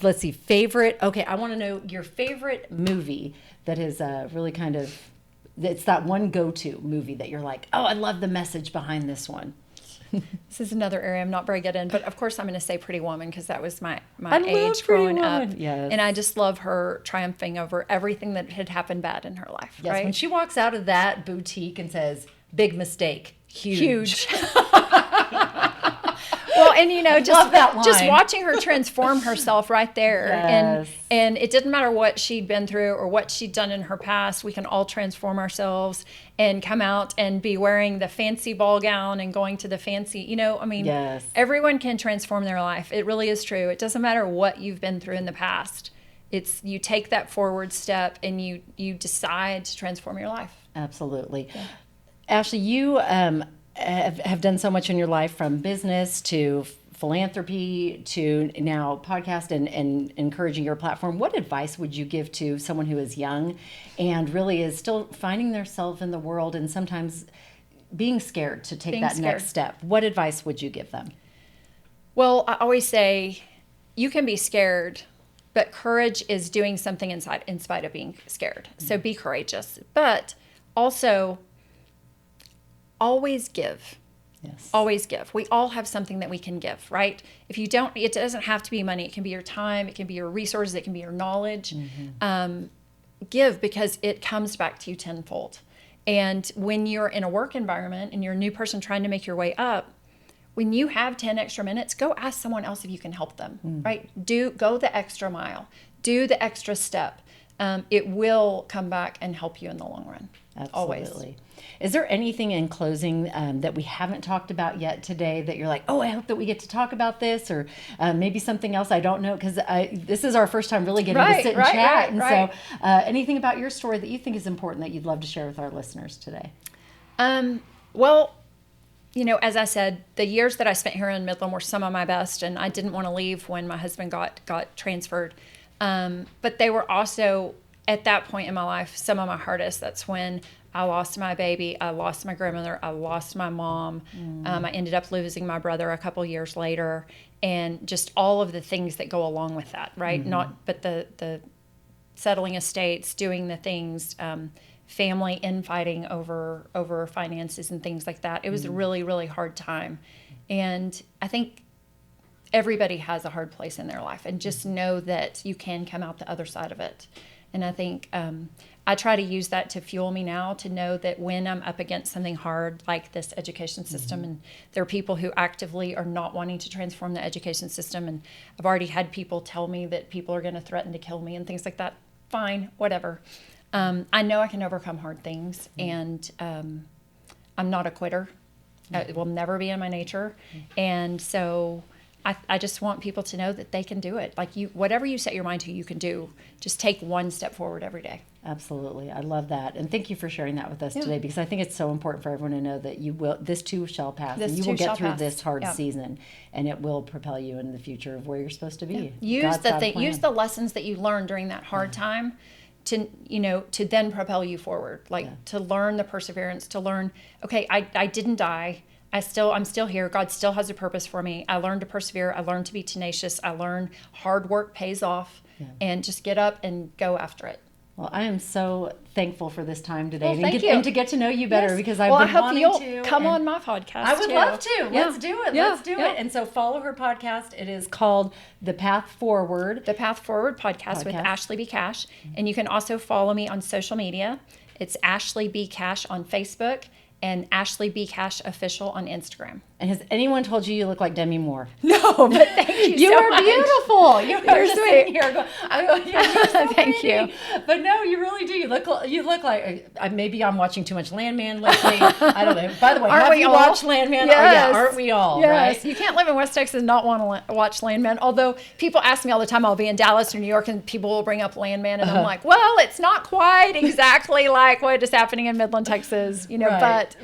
let's see, favorite. Okay, I want to know your favorite movie that is really kind of, it's that one go-to movie that you're like, oh, I love the message behind this one.
This is another area I'm not very good in, but of course I'm going to say Pretty Woman because that was my
I love
age
Pretty
growing up.
Woman. Yes.
And I just love her triumphing over everything that had happened bad in her life.
Yes,
right?
when she walks out of that boutique and says, big mistake, huge.
Well, and
Love
just
that line.
just watching her transform herself right there,
Yes.
and it didn't matter what she'd been through or what she'd done in her past. We can all transform ourselves and come out and be wearing the fancy ball gown and going to the fancy.
Yes.
Everyone can transform their life. It really is true. It doesn't matter what you've been through in the past. It's you take that forward step and you decide to transform your life.
Absolutely. Yeah. Ashley, you have done so much in your life, from business to philanthropy to now podcast and encouraging your platform. What advice would you give to someone who is young and really is still finding themselves in the world and sometimes being scared to take that next step? What advice would you give them?
Well, I always say you can be scared, but courage is doing something in spite of being scared. So be courageous, but also always give.
Yes.
Always give. We all have something that we can give, right? If you don't, it doesn't have to be money. It can be your time. It can be your resources. It can be your knowledge. Give, because it comes back to you tenfold. And when you're in a work environment and you're a new person trying to make your way up, when you have 10 extra minutes, go ask someone else if you can help them, right? Go the extra mile, do the extra step. It will come back and help you in the long run.
Absolutely.
Always.
Is there anything in closing that we haven't talked about yet today that you're like, oh, I hope that we get to talk about this, or maybe something else I don't know, because this is our first time really getting to sit and chat. So anything about your story that you think is important that you'd love to share with our listeners today?
Well, as I said, the years that I spent here in Midland were some of my best, and I didn't want to leave when my husband got transferred. But they were also, at that point in my life, some of my hardest. That's when I lost my baby, I lost my grandmother, I lost my mom. I ended up losing my brother a couple years later, and just all of the things that go along with that, right? But the settling estates, doing the things, family infighting over finances and things like that. It was a really, really hard time. And I think everybody has a hard place in their life, and just know that you can come out the other side of it. And I think I try to use that to fuel me now, to know that when I'm up against something hard like this education system, and there are people who actively are not wanting to transform the education system, and I've already had people tell me that people are going to threaten to kill me and things like that. Fine, whatever. I know I can overcome hard things, and I'm not a quitter. It will never be in my nature. And so I just want people to know that they can do it. Like whatever you set your mind to, you can do. Just take one step forward every day.
Absolutely. I love that. And thank you for sharing that with us today, because I think it's so important for everyone to know that this too shall pass. And you will get through this hard season, and it will propel you into the future of where you're supposed to be.
Use the lessons that you learned during that hard time to then propel you forward, to learn the perseverance, to learn, okay, I didn't die. I'm still here. God still has a purpose for me. I learned to persevere. I learned to be tenacious. I learned hard work pays off, and just get up and go after it.
Well, I am so thankful for this time today,
and
to get to know you better, because I've been wanting to.
I hope you'll come on my podcast.
I would love to.
Yeah.
Let's do it.
Yeah.
Let's do it. And so follow her podcast. It is called The Path Forward.
The Path Forward podcast with Ashley B. Cash. And you can also follow me on social media. It's Ashley B. Cash on Facebook and Ashley B. Cash Official on Instagram.
And has anyone told you look like Demi Moore?
No, but thank you
You
so
are
much.
Beautiful. You're
sweet.
sitting here going, you're so
Thank
pretty.
you.
But no, you really do. You look like, maybe I'm watching too much Landman lately. I don't know. By the way, have you watched Landman?
Yes.
Oh, yeah, aren't we all?
Yes.
Right?
You can't live in West Texas and not want to watch Landman. Although people ask me all the time, I'll be in Dallas or New York, and people will bring up Landman, and I'm like, well, it's not quite exactly like what is happening in Midland, Texas, but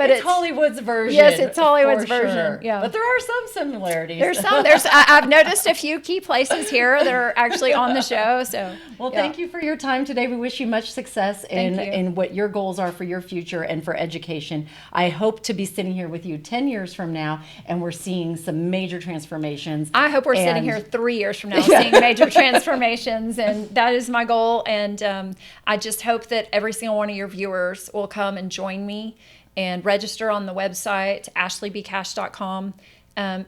it's Hollywood's version.
Yes, it's Hollywood's version.
Sure.
Yeah.
But there are some similarities.
I've noticed a few key places here that are actually on the show. So,
thank you for your time today. We wish you much success in what your goals are for your future and for education. I hope to be sitting here with you 10 years from now, and we're seeing some major transformations.
I hope we're sitting here 3 years from now seeing major transformations, and that is my goal. And I just hope that every single one of your viewers will come and join me and register on the website, ashleybcash.com,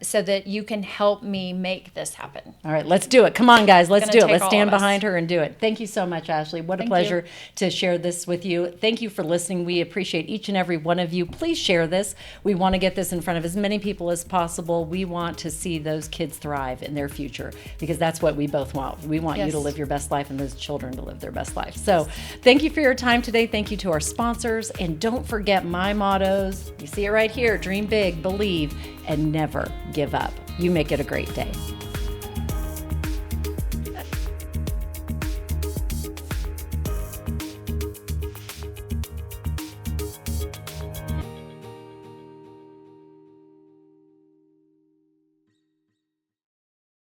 so that you can help me make this happen.
All right, let's do it. Come on, guys, let's do it. Let's stand behind her and do it. Thank you so much, Ashley. What a pleasure to share this with you. Thank you for listening. We appreciate each and every one of you. Please share this. We want to get this in front of as many people as possible. We want to see those kids thrive in their future, because that's what we both want. We want you to live your best life and those children to live their best life. So thank you for your time today. Thank you to our sponsors. And don't forget my mottos. You see it right here. Dream big, believe, and never give up. You make it a great day.